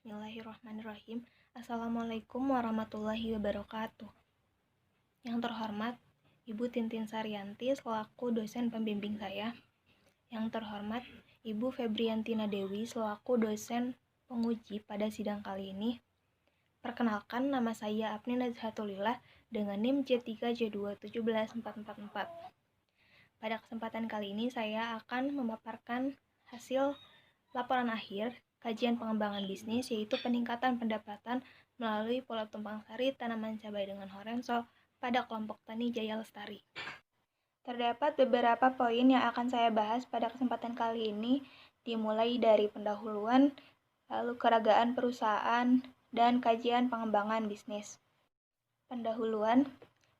Bismillahirrahmanirrahim. Assalamualaikum warahmatullahi wabarakatuh. Yang terhormat, Ibu Tintin Saryanti selaku dosen pembimbing saya. Yang terhormat, Ibu Febriantina Dewi selaku dosen penguji pada sidang kali ini. Perkenalkan, nama saya Apni Nazhatulillah dengan NIM C3J2 17444. Pada kesempatan kali ini saya akan memaparkan hasil laporan akhir kajian pengembangan bisnis, yaitu peningkatan pendapatan melalui pola tumpang sari tanaman cabai dengan Horenso pada kelompok tani Jaya Lestari. Terdapat beberapa poin yang akan saya bahas pada kesempatan kali ini, dimulai dari pendahuluan, lalu keragaan perusahaan, dan kajian pengembangan bisnis. Pendahuluan,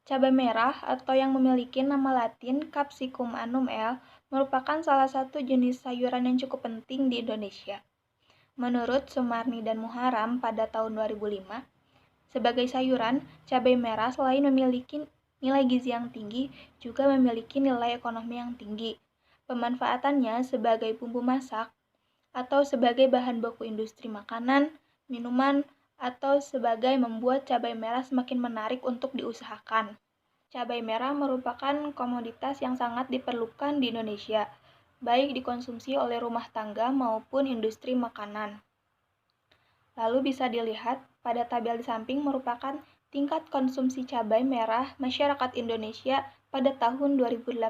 cabai merah atau yang memiliki nama latin Capsicum annum L merupakan salah satu jenis sayuran yang cukup penting di Indonesia. Menurut Sumarni dan Muharam pada tahun 2005, sebagai sayuran, cabai merah selain memiliki nilai gizi yang tinggi, juga memiliki nilai ekonomi yang tinggi. Pemanfaatannya sebagai bumbu masak, atau sebagai bahan baku industri makanan, minuman, atau sebagai membuat cabai merah semakin menarik untuk diusahakan. Cabai merah merupakan komoditas yang sangat diperlukan di Indonesia, baik dikonsumsi oleh rumah tangga maupun industri makanan. Lalu bisa dilihat pada tabel di samping merupakan tingkat konsumsi cabai merah masyarakat Indonesia pada tahun 2018.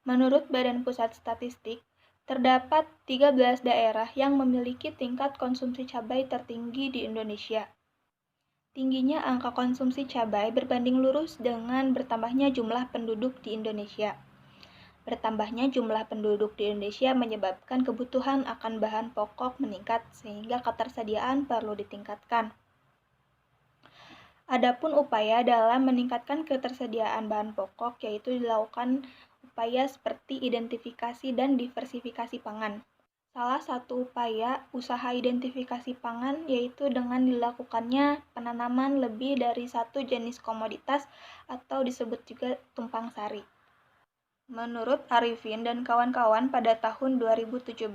Menurut Badan Pusat Statistik, terdapat 13 daerah yang memiliki tingkat konsumsi cabai tertinggi di Indonesia. Tingginya angka konsumsi cabai berbanding lurus dengan bertambahnya jumlah penduduk di Indonesia. Bertambahnya jumlah penduduk di Indonesia menyebabkan kebutuhan akan bahan pokok meningkat sehingga ketersediaan perlu ditingkatkan. Adapun upaya dalam meningkatkan ketersediaan bahan pokok yaitu dilakukan upaya seperti identifikasi dan diversifikasi pangan. Salah satu upaya usaha identifikasi pangan yaitu dengan dilakukannya penanaman lebih dari satu jenis komoditas atau disebut juga tumpang sari. Menurut Arifin dan kawan-kawan pada tahun 2017,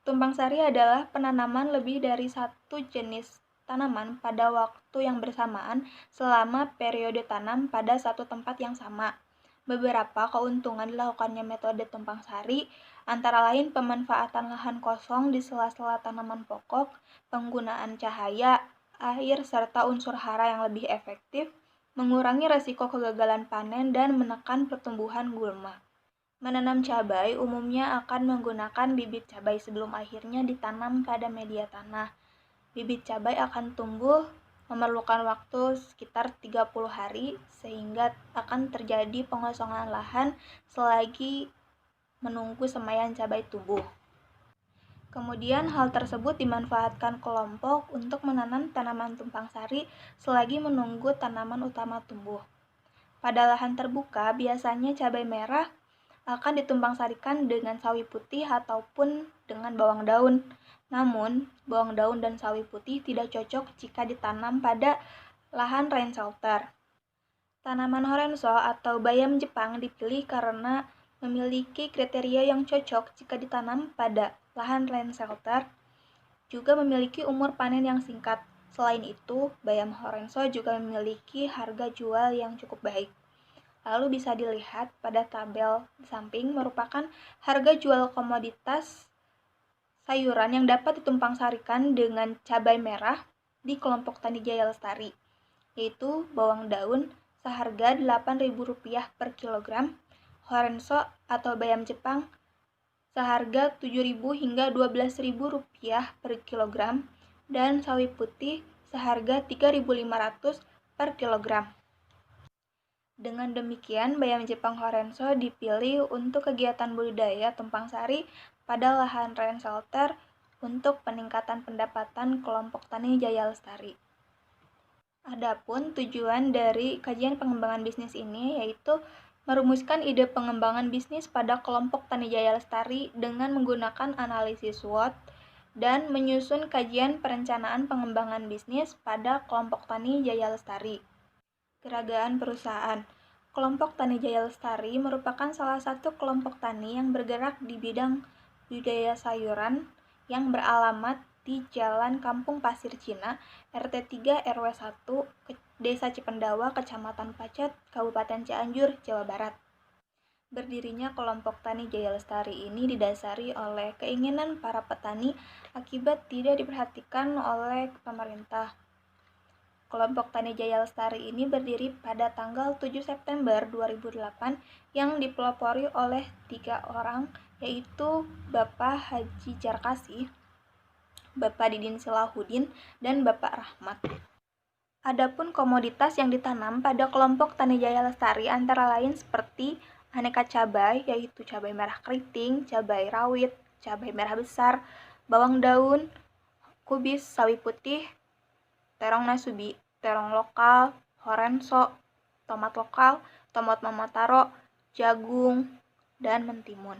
tumpang sari adalah penanaman lebih dari satu jenis tanaman pada waktu yang bersamaan selama periode tanam pada satu tempat yang sama. Beberapa keuntungan dilakukannya metode tumpang sari antara lain pemanfaatan lahan kosong di sela-sela tanaman pokok, penggunaan cahaya, air, serta unsur hara yang lebih efektif, mengurangi resiko kegagalan panen, dan menekan pertumbuhan gulma. Menanam cabai umumnya akan menggunakan bibit cabai sebelum akhirnya ditanam pada media tanah. Bibit cabai akan tumbuh memerlukan waktu sekitar 30 hari sehingga akan terjadi pengosongan lahan selagi menunggu semaian cabai tumbuh. Kemudian hal tersebut dimanfaatkan kelompok untuk menanam tanaman tumpang sari selagi menunggu tanaman utama tumbuh. Pada lahan terbuka, biasanya cabai merah akan ditumpang sarikan dengan sawi putih ataupun dengan bawang daun. Namun, bawang daun dan sawi putih tidak cocok jika ditanam pada lahan rain shelter. Tanaman Horenso atau bayam Jepang dipilih karena memiliki kriteria yang cocok jika ditanam pada lahan rain shelter, juga memiliki umur panen yang singkat. Selain itu, bayam Horenso juga memiliki harga jual yang cukup baik. Lalu bisa dilihat pada tabel di samping merupakan harga jual komoditas sayuran yang dapat ditumpang sarikan dengan cabai merah di kelompok tani Jaya Lestari, yaitu bawang daun seharga Rp8.000 per kilogram, Horenso atau bayam Jepang seharga Rp7.000 hingga Rp12.000 per kilogram, dan sawi putih seharga Rp3.500 per kilogram. Dengan demikian, bayam Jepang Horenso dipilih untuk kegiatan budidaya tumpang sari pada lahan rain shelter untuk peningkatan pendapatan kelompok tani Jaya Lestari. Adapun tujuan dari kajian pengembangan bisnis ini yaitu merumuskan ide pengembangan bisnis pada kelompok tani Jaya Lestari dengan menggunakan analisis SWOT dan menyusun kajian perencanaan pengembangan bisnis pada kelompok tani Jaya Lestari. Keragaan perusahaan. Kelompok Tani Jaya Lestari merupakan salah satu kelompok tani yang bergerak di bidang budidaya sayuran yang beralamat di Jalan Kampung Pasir Cina, RT 3 RW 1, Desa Cipendawa, Kecamatan Pacet, Kabupaten Cianjur, Jawa Barat. Berdirinya kelompok Tani Jaya Lestari ini didasari oleh keinginan para petani akibat tidak diperhatikan oleh pemerintah. Kelompok Tani Jaya Lestari ini berdiri pada tanggal 7 September 2008 yang dipelopori oleh 3 orang, yaitu Bapak Haji Jarkasi, Bapak Didin Silahudin, dan Bapak Rahmat. Adapun komoditas yang ditanam pada kelompok Tani Jaya Lestari antara lain seperti aneka cabai, yaitu cabai merah keriting, cabai rawit, cabai merah besar, bawang daun, kubis, sawi putih, terong nasubi, terong lokal, horenso, tomat lokal, tomat Momotaro, jagung, dan mentimun.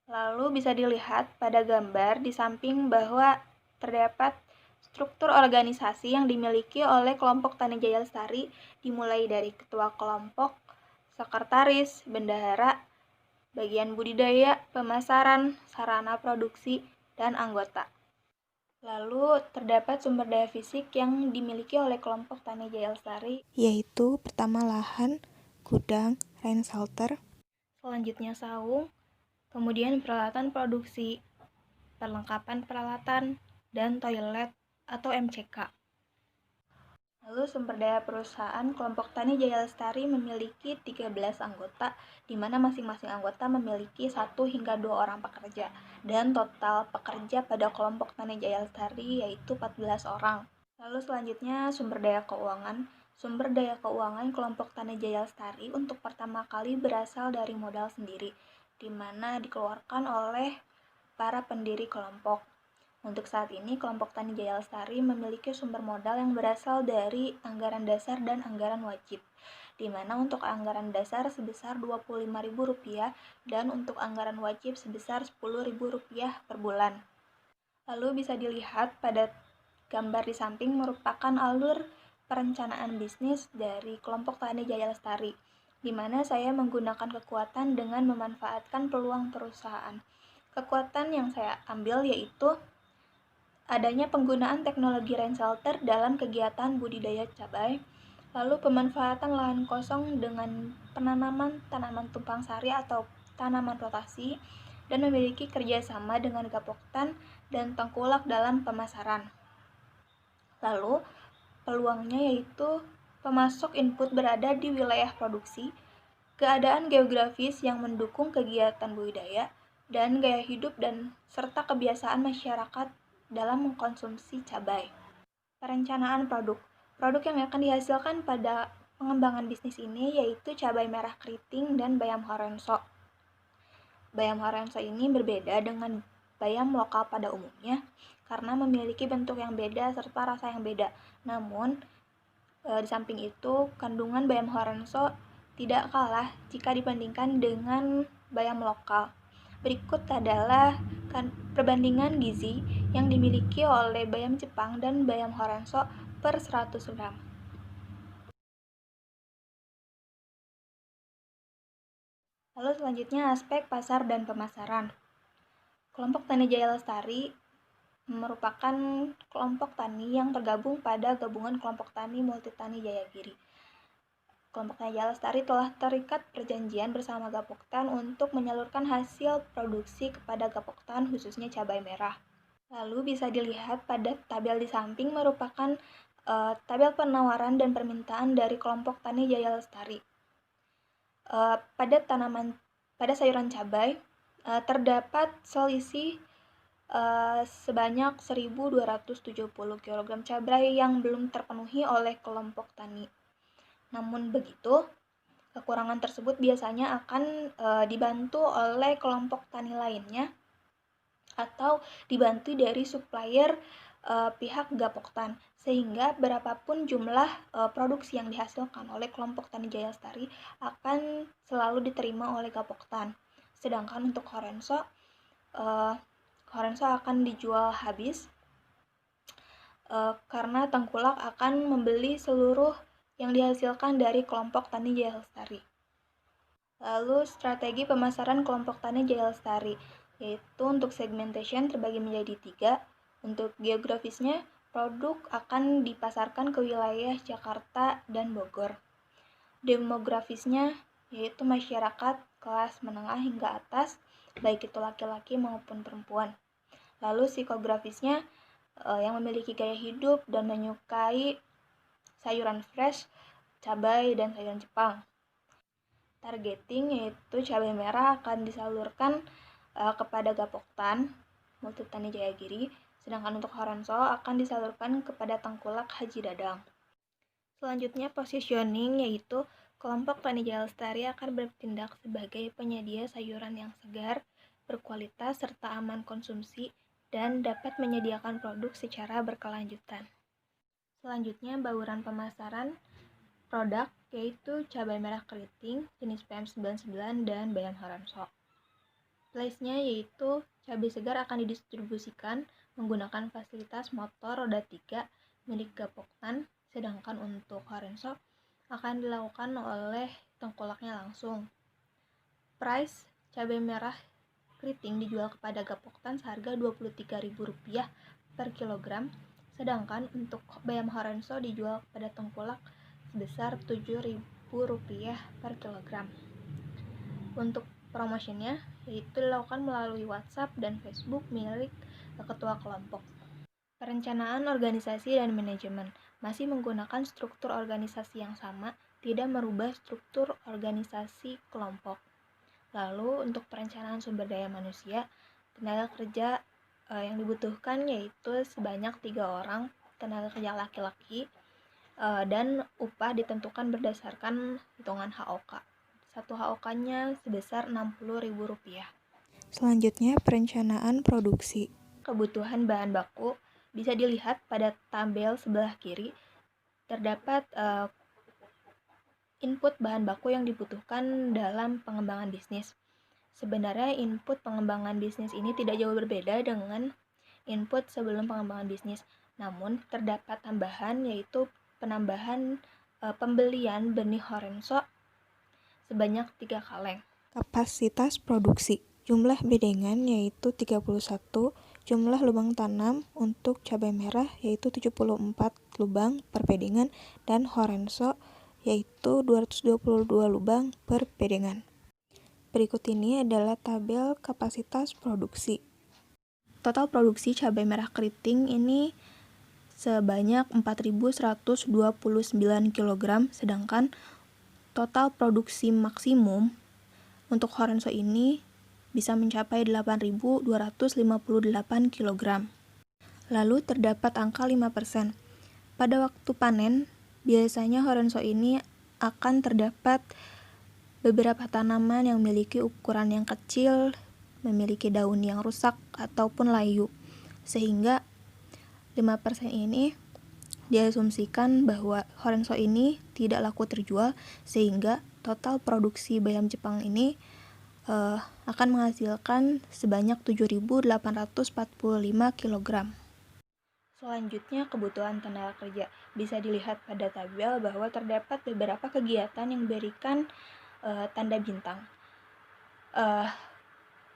Lalu bisa dilihat pada gambar di samping bahwa terdapat struktur organisasi yang dimiliki oleh kelompok Tani Jaya Lestari, dimulai dari ketua kelompok, sekretaris, bendahara, bagian budidaya, pemasaran, sarana produksi, dan anggota. Lalu terdapat sumber daya fisik yang dimiliki oleh kelompok Tani Jaya Lestari, yaitu pertama lahan, gudang, rain shelter, selanjutnya saung, kemudian peralatan produksi, perlengkapan peralatan, dan toilet atau MCK. Lalu sumber daya perusahaan kelompok Tani Jaya Lestari memiliki 13 anggota, di mana masing-masing anggota memiliki 1 hingga 2 orang pekerja, dan total pekerja pada kelompok Tani Jaya Lestari yaitu 14 orang. Lalu selanjutnya sumber daya keuangan. Sumber daya keuangan kelompok Tani Jaya Lestari untuk pertama kali berasal dari modal sendiri, di mana dikeluarkan oleh para pendiri kelompok. Untuk saat ini, kelompok Tani Jaya Lestari memiliki sumber modal yang berasal dari anggaran dasar dan anggaran wajib, di mana untuk anggaran dasar sebesar Rp25.000 dan untuk anggaran wajib sebesar Rp10.000 per bulan. Lalu bisa dilihat pada gambar di samping merupakan alur perencanaan bisnis dari kelompok Tani Jaya Lestari, di mana saya menggunakan kekuatan dengan memanfaatkan peluang perusahaan. Kekuatan yang saya ambil yaitu adanya penggunaan teknologi rain shelter dalam kegiatan budidaya cabai, lalu pemanfaatan lahan kosong dengan penanaman tanaman tumpang sari atau tanaman rotasi, dan memiliki kerjasama dengan Gapoktan dan Tengkulak dalam pemasaran. Lalu, peluangnya yaitu pemasok input berada di wilayah produksi, keadaan geografis yang mendukung kegiatan budidaya, dan gaya hidup dan serta kebiasaan masyarakat dalam mengkonsumsi cabai. Perencanaan produk. Produk yang akan dihasilkan pada pengembangan bisnis ini yaitu cabai merah keriting dan bayam horenso. Bayam horenso ini berbeda dengan bayam lokal pada umumnya karena memiliki bentuk yang beda serta rasa yang beda. Namun, di samping itu, kandungan bayam horenso tidak kalah jika dibandingkan dengan bayam lokal. Berikut adalah perbandingan gizi yang dimiliki oleh bayam Jepang dan bayam horenso per 100 gram. Lalu selanjutnya aspek pasar dan pemasaran. Kelompok Tani Jaya Lestari merupakan kelompok tani yang tergabung pada gabungan kelompok tani Multitani Jayagiri. Kelompok Tani Jaya Lestari telah terikat perjanjian bersama Gapoktan untuk menyalurkan hasil produksi kepada Gapoktan khususnya cabai merah. Lalu bisa dilihat pada tabel di samping merupakan tabel penawaran dan permintaan dari kelompok Tani Jaya Lestari. Pada sayuran cabai terdapat selisih sebanyak 1.270 kg cabai yang belum terpenuhi oleh kelompok tani. Namun begitu, kekurangan tersebut biasanya akan dibantu oleh kelompok tani lainnya atau dibantu dari supplier pihak Gapoktan, sehingga berapapun jumlah produksi yang dihasilkan oleh kelompok Tani Jaya Lestari akan selalu diterima oleh Gapoktan. Sedangkan untuk horenso akan dijual habis karena Tengkulak akan membeli seluruh yang dihasilkan dari kelompok Tani Jaya Lestari. Lalu strategi pemasaran kelompok Tani Jaya Lestari, yaitu untuk segmentation terbagi menjadi 3, Untuk geografisnya, produk akan dipasarkan ke wilayah Jakarta dan Bogor. Demografisnya yaitu masyarakat kelas menengah hingga atas, baik itu laki-laki maupun perempuan. Lalu psikografisnya yang memiliki gaya hidup dan menyukai sayuran fresh, cabai, dan sayuran Jepang. Targeting yaitu cabai merah akan disalurkan kepada Gapoktan, Multitani Jayagiri, sedangkan untuk Horenso akan disalurkan kepada Tengkulak Haji Dadang. Selanjutnya positioning yaitu kelompok Tani Jaya Lestari akan bertindak sebagai penyedia sayuran yang segar, berkualitas, serta aman konsumsi, dan dapat menyediakan produk secara berkelanjutan. Selanjutnya bauran pemasaran produk yaitu cabai merah keriting jenis PM99 dan Bayam Horenso. Place-nya yaitu cabai segar akan didistribusikan menggunakan fasilitas motor roda 3 milik Gapoktan, sedangkan untuk Horenso akan dilakukan oleh tengkolaknya langsung. Price cabai merah keriting dijual kepada Gapoktan seharga Rp23.000 per kilogram, sedangkan untuk Bayam Horenso dijual kepada tengkolak sebesar Rp7.000 per kilogram. Untuk promotionnya yaitu dilakukan melalui WhatsApp dan Facebook milik ketua kelompok. Perencanaan organisasi dan manajemen masih menggunakan struktur organisasi yang sama, tidak merubah struktur organisasi kelompok. Lalu untuk perencanaan sumber daya manusia, tenaga kerja yang dibutuhkan yaitu sebanyak 3 orang tenaga kerja laki-laki dan upah ditentukan berdasarkan hitungan HOK. Satu HOK-nya sebesar Rp60.000. Selanjutnya perencanaan produksi. Kebutuhan bahan baku bisa dilihat pada tabel sebelah kiri. Terdapat input bahan baku yang dibutuhkan dalam pengembangan bisnis. Sebenarnya input pengembangan bisnis ini tidak jauh berbeda dengan input sebelum pengembangan bisnis. Namun terdapat tambahan yaitu penambahan pembelian benih Horenso sebanyak 3 kaleng. Kapasitas produksi. Jumlah bedengan yaitu 31, jumlah lubang tanam untuk cabai merah yaitu 74 lubang per bedengan dan Horenso yaitu 222 lubang per bedengan. Berikut ini adalah tabel kapasitas produksi. Total produksi cabai merah keriting ini sebanyak 4.129 kg, sedangkan total produksi maksimum untuk Horenso ini bisa mencapai 8.258 kg. Lalu terdapat angka 5%. Pada waktu panen, biasanya Horenso ini akan terdapat beberapa tanaman yang memiliki ukuran yang kecil, memiliki daun yang rusak ataupun layu, sehingga 5% ini diasumsikan bahwa Horenso ini tidak laku terjual, sehingga total produksi bayam Jepang ini akan menghasilkan sebanyak 7.845 kg. Selanjutnya kebutuhan tenaga kerja. Bisa dilihat pada tabel bahwa terdapat beberapa kegiatan yang memberikan tanda bintang.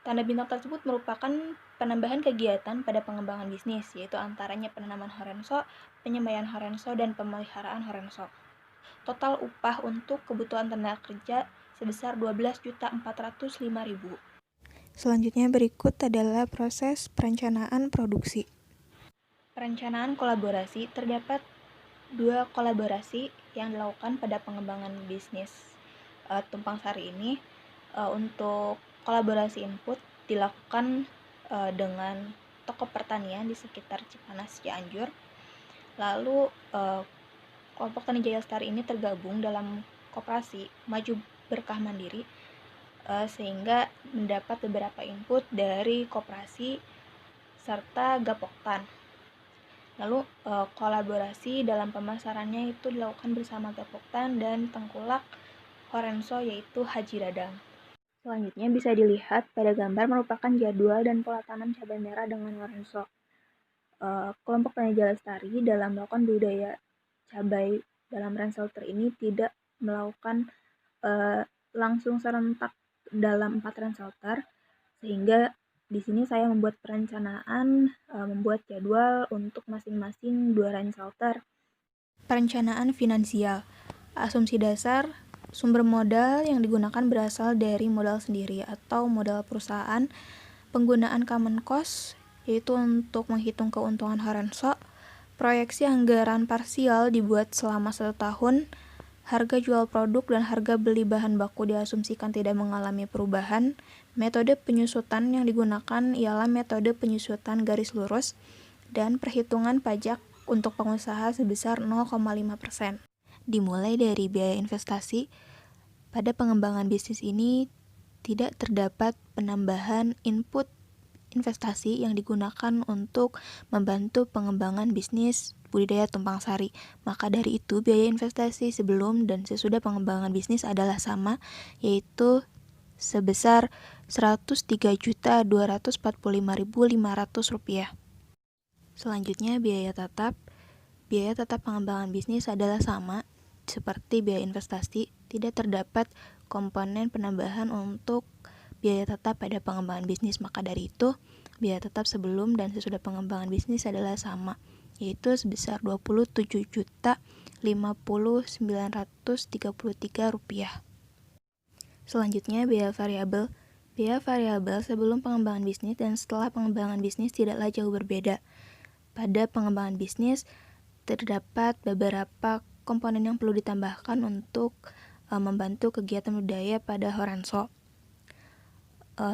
Tanda bintang tersebut merupakan penambahan kegiatan pada pengembangan bisnis, yaitu antaranya penanaman Horenso, penyembelihan Horenso, dan pemeliharaan Horenso. Total upah untuk kebutuhan tenaga kerja sebesar Rp12.405.000. Selanjutnya berikut adalah proses perencanaan produksi. Perencanaan kolaborasi. Terdapat 2 kolaborasi yang dilakukan pada pengembangan bisnis tumpang sari ini. Untuk kolaborasi input dilakukan dengan toko pertanian di sekitar Cipanas, Cianjur. Lalu kelompok Tani Jaya Lestari ini tergabung dalam koperasi Maju Berkah Mandiri sehingga mendapat beberapa input dari koperasi serta Gapoktan. Lalu kolaborasi dalam pemasarannya itu dilakukan bersama Gapoktan dan tengkulak Horenso yaitu Haji Dadang. Selanjutnya bisa dilihat pada gambar merupakan jadwal dan pola tanam cabai merah dengan Horenso. Kelompok Tani Jaya Lestari dalam melakukan budidaya cabai dalam renselter ini tidak melakukan langsung serentak dalam 4 renselter, sehingga Di sini saya membuat perencanaan, membuat jadwal untuk masing-masing 2 range shelter. Perencanaan finansial. Asumsi dasar, sumber modal yang digunakan berasal dari modal sendiri atau modal perusahaan. Penggunaan common cost, yaitu untuk menghitung keuntungan Horenso. Proyeksi anggaran parsial dibuat selama 1 tahun. Harga jual produk dan harga beli bahan baku diasumsikan tidak mengalami perubahan. Metode penyusutan yang digunakan ialah metode penyusutan garis lurus dan perhitungan pajak untuk pengusaha sebesar 0,5%. Dimulai dari biaya investasi. Pada pengembangan bisnis ini tidak terdapat penambahan input investasi yang digunakan untuk membantu pengembangan bisnis budidaya tumpang sari. Maka dari itu, biaya investasi sebelum dan sesudah pengembangan bisnis adalah sama, yaitu sebesar Rp103.245.500. Selanjutnya, biaya tetap. Biaya tetap pengembangan bisnis adalah sama seperti biaya investasi, tidak terdapat komponen penambahan untuk biaya tetap pada pengembangan bisnis. Maka dari itu, biaya tetap sebelum dan sesudah pengembangan bisnis adalah sama, yaitu sebesar Rp27.050.933. Selanjutnya, biaya variabel. Biaya variabel sebelum pengembangan bisnis dan setelah pengembangan bisnis tidaklah jauh berbeda. Pada pengembangan bisnis, terdapat beberapa komponen yang perlu ditambahkan untuk membantu kegiatan budaya pada Horenso.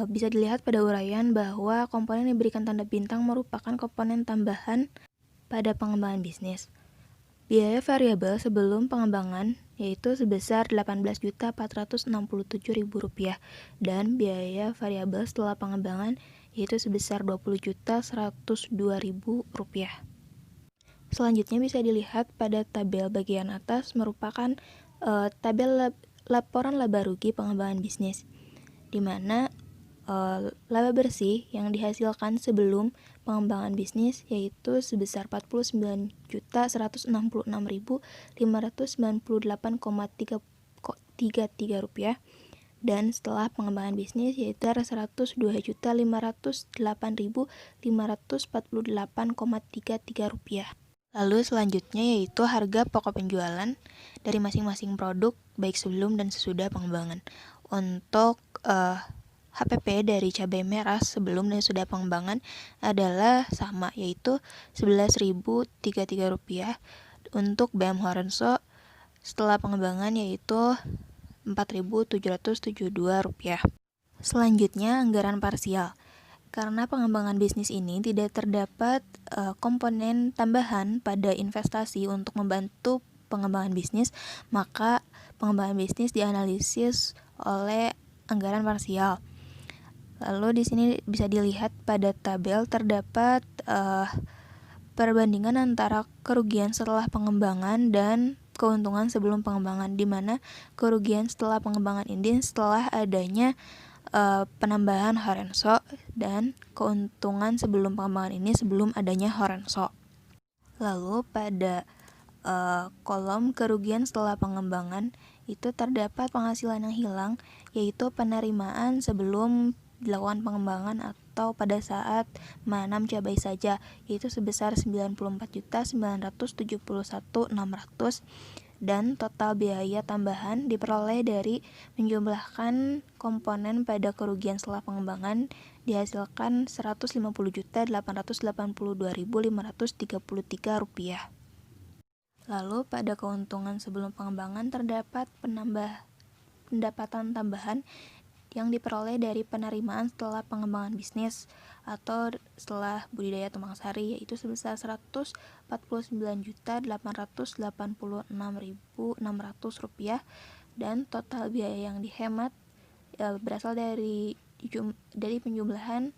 Bisa dilihat pada uraian bahwa komponen yang diberikan tanda bintang merupakan komponen tambahan pada pengembangan bisnis. Biaya variabel sebelum pengembangan yaitu sebesar Rp18.467.000 dan biaya variabel setelah pengembangan yaitu sebesar Rp20.102.000. Selanjutnya bisa dilihat pada tabel bagian atas merupakan tabel laporan laba rugi pengembangan bisnis, di mana laba bersih yang dihasilkan sebelum pengembangan bisnis yaitu sebesar Rp49.598,33 dan setelah pengembangan bisnis yaitu Rp102.508.548,33. Lalu selanjutnya yaitu harga pokok penjualan dari masing-masing produk baik sebelum dan sesudah pengembangan. Untuk HPP dari cabai merah sebelum dan sesudah pengembangan adalah sama, yaitu Rp11.033. Untuk BM Horenso setelah pengembangan yaitu Rp4.772. Selanjutnya, anggaran parsial. Karena pengembangan bisnis ini tidak terdapat komponen tambahan pada investasi untuk membantu pengembangan bisnis, maka pengembangan bisnis dianalisis oleh anggaran parsial. Lalu di sini bisa dilihat pada tabel terdapat perbandingan antara kerugian setelah pengembangan dan keuntungan sebelum pengembangan, di mana kerugian setelah pengembangan ini setelah adanya penambahan Horenso dan keuntungan sebelum pengembangan ini sebelum adanya Horenso. Lalu pada kolom kerugian setelah pengembangan itu terdapat penghasilan yang hilang, yaitu penerimaan sebelum dilakukan pengembangan atau pada saat menanam cabai saja, yaitu sebesar Rp94.971.600 dan total biaya tambahan diperoleh dari menjumlahkan komponen pada kerugian setelah pengembangan dihasilkan Rp150.882.533. Lalu pada keuntungan sebelum pengembangan terdapat pendapatan tambahan yang diperoleh dari penerimaan setelah pengembangan bisnis atau setelah budidaya tumpang sari, yaitu sebesar Rp149.886.600 dan total biaya yang dihemat berasal dari penjumlahan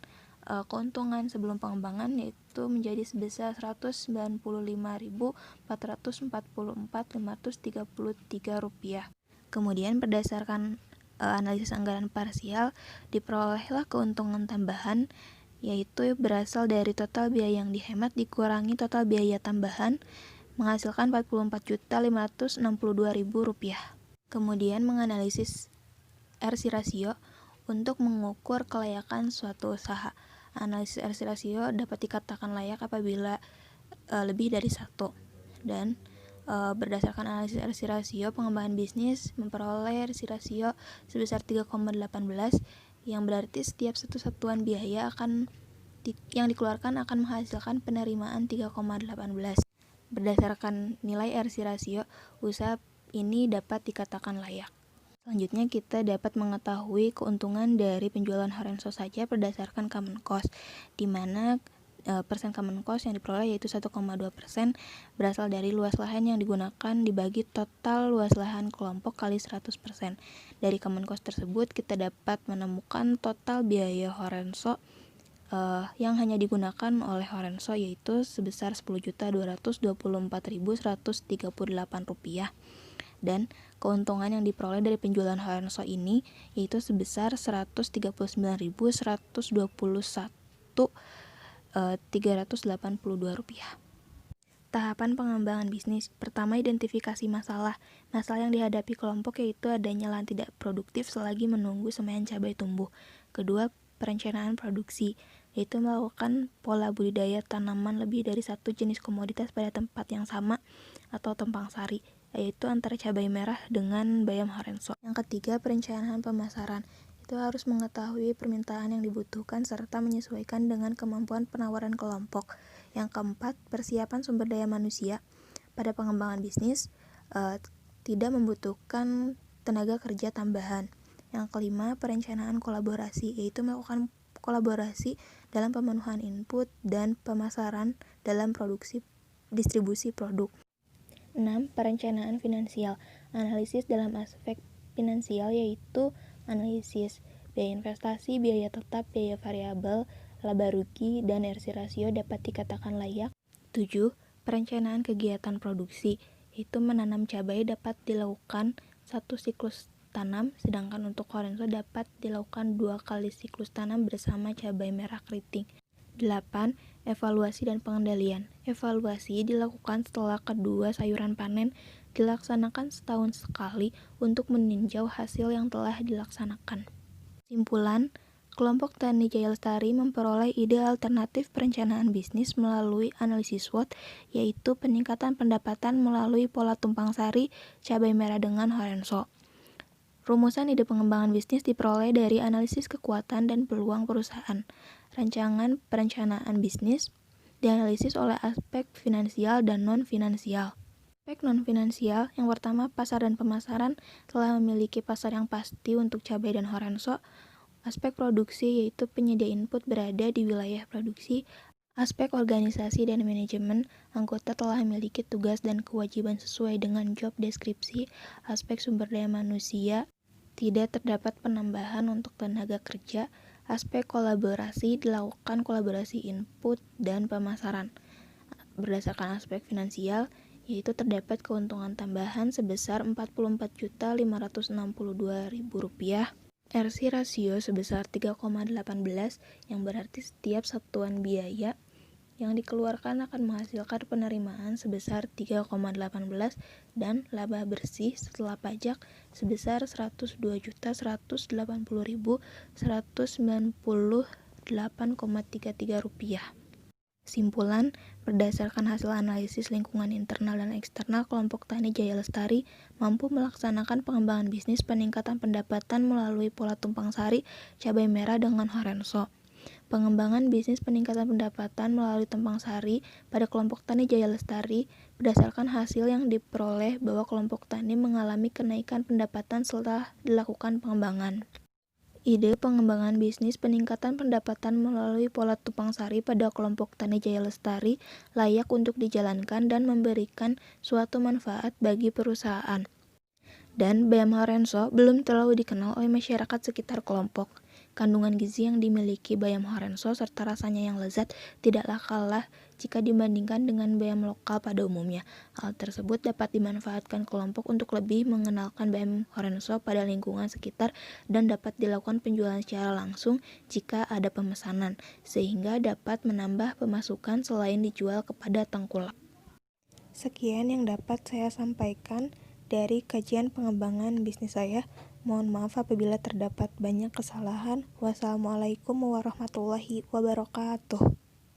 keuntungan sebelum pengembangan yaitu menjadi sebesar Rp195.444.533. Kemudian berdasarkan analisis anggaran parsial diperolehlah keuntungan tambahan yaitu berasal dari total biaya yang dihemat dikurangi total biaya tambahan menghasilkan Rp44.562.000. Kemudian menganalisis RC ratio untuk mengukur kelayakan suatu usaha. Analisis RC rasio dapat dikatakan layak apabila lebih dari 1. Dan berdasarkan analisis RC rasio, pengembangan bisnis memperoleh RC rasio sebesar 3,18 yang berarti setiap satu satuan biaya yang dikeluarkan akan menghasilkan penerimaan 3,18. Berdasarkan nilai RC rasio, usaha ini dapat dikatakan layak. Selanjutnya kita dapat mengetahui keuntungan dari penjualan Horenso saja berdasarkan common cost, di mana persen common cost yang diperoleh yaitu 1,2% berasal dari luas lahan yang digunakan dibagi total luas lahan kelompok kali 100%. Dari common cost tersebut kita dapat menemukan total biaya Horenso yang hanya digunakan oleh Horenso yaitu sebesar Rp10.224.138 dan keuntungan yang diperoleh dari penjualan Horenso ini yaitu sebesar Rp139.121.382. Tahapan pengembangan bisnis. Pertama, identifikasi masalah. Masalah yang dihadapi kelompok yaitu adanya lahan tidak produktif selagi menunggu semaian cabai tumbuh. Kedua, perencanaan produksi, yaitu melakukan pola budidaya tanaman lebih dari satu jenis komoditas pada tempat yang sama atau tumpang sari, yaitu antara cabai merah dengan bayam Horenso. Yang ketiga, perencanaan pemasaran. Itu harus mengetahui permintaan yang dibutuhkan serta menyesuaikan dengan kemampuan penawaran kelompok. Yang keempat, persiapan sumber daya manusia. Pada pengembangan bisnis, tidak membutuhkan tenaga kerja tambahan. Yang kelima, perencanaan kolaborasi, yaitu melakukan kolaborasi dalam pemenuhan input dan pemasaran dalam distribusi produk. 6. Perencanaan finansial. Analisis dalam aspek finansial yaitu analisis biaya investasi, biaya tetap, biaya variabel, laba rugi, dan RC rasio dapat dikatakan layak. 7. Perencanaan kegiatan produksi, yaitu menanam cabai dapat dilakukan satu siklus tanam, sedangkan untuk Horenso dapat dilakukan 2 kali siklus tanam bersama cabai merah keriting. 8. Evaluasi dan pengendalian. Evaluasi dilakukan setelah kedua sayuran panen dilaksanakan setahun sekali untuk meninjau hasil yang telah dilaksanakan. Kesimpulan, kelompok Tani Jaya Lestari memperoleh ide alternatif perencanaan bisnis melalui analisis SWOT, yaitu peningkatan pendapatan melalui pola tumpang sari cabai merah dengan Horenso. Rumusan ide pengembangan bisnis diperoleh dari analisis kekuatan dan peluang perusahaan. Rancangan perencanaan bisnis dianalisis oleh aspek finansial dan non-finansial. Aspek non-finansial, yang pertama pasar dan pemasaran, telah memiliki pasar yang pasti untuk cabai dan Horenso. Aspek produksi, yaitu penyedia input berada di wilayah produksi. Aspek organisasi dan manajemen, anggota telah memiliki tugas dan kewajiban sesuai dengan job deskripsi. Aspek sumber daya manusia, tidak terdapat penambahan untuk tenaga kerja. Aspek kolaborasi, dilakukan kolaborasi input dan pemasaran. Berdasarkan aspek finansial, yaitu terdapat keuntungan tambahan sebesar Rp44.562.000. RC rasio sebesar 3,18 yang berarti setiap satuan biaya yang dikeluarkan akan menghasilkan penerimaan sebesar 3,18 dan laba bersih setelah pajak sebesar Rp102.180.198,33. Kesimpulan, berdasarkan hasil analisis lingkungan internal dan eksternal, kelompok Tani Jaya Lestari mampu melaksanakan pengembangan bisnis peningkatan pendapatan melalui pola tumpang sari cabai merah dengan Horenso. Pengembangan bisnis peningkatan pendapatan melalui tumpang sari pada kelompok Tani Jaya Lestari berdasarkan hasil yang diperoleh bahwa kelompok tani mengalami kenaikan pendapatan setelah dilakukan pengembangan. Ide pengembangan bisnis peningkatan pendapatan melalui pola tumpang sari pada kelompok Tani Jaya Lestari layak untuk dijalankan dan memberikan suatu manfaat bagi perusahaan. Dan bayam Horenso belum terlalu dikenal oleh masyarakat sekitar kelompok. Kandungan gizi yang dimiliki bayam Horenso serta rasanya yang lezat tidaklah kalah jika dibandingkan dengan bayam lokal pada umumnya. Hal tersebut dapat dimanfaatkan kelompok untuk lebih mengenalkan bayam Horenso pada lingkungan sekitar dan dapat dilakukan penjualan secara langsung jika ada pemesanan, sehingga dapat menambah pemasukan selain dijual kepada tengkulak. Sekian yang dapat saya sampaikan dari kajian pengembangan bisnis saya. Mohon maaf apabila terdapat banyak kesalahan. Wassalamualaikum warahmatullahi wabarakatuh.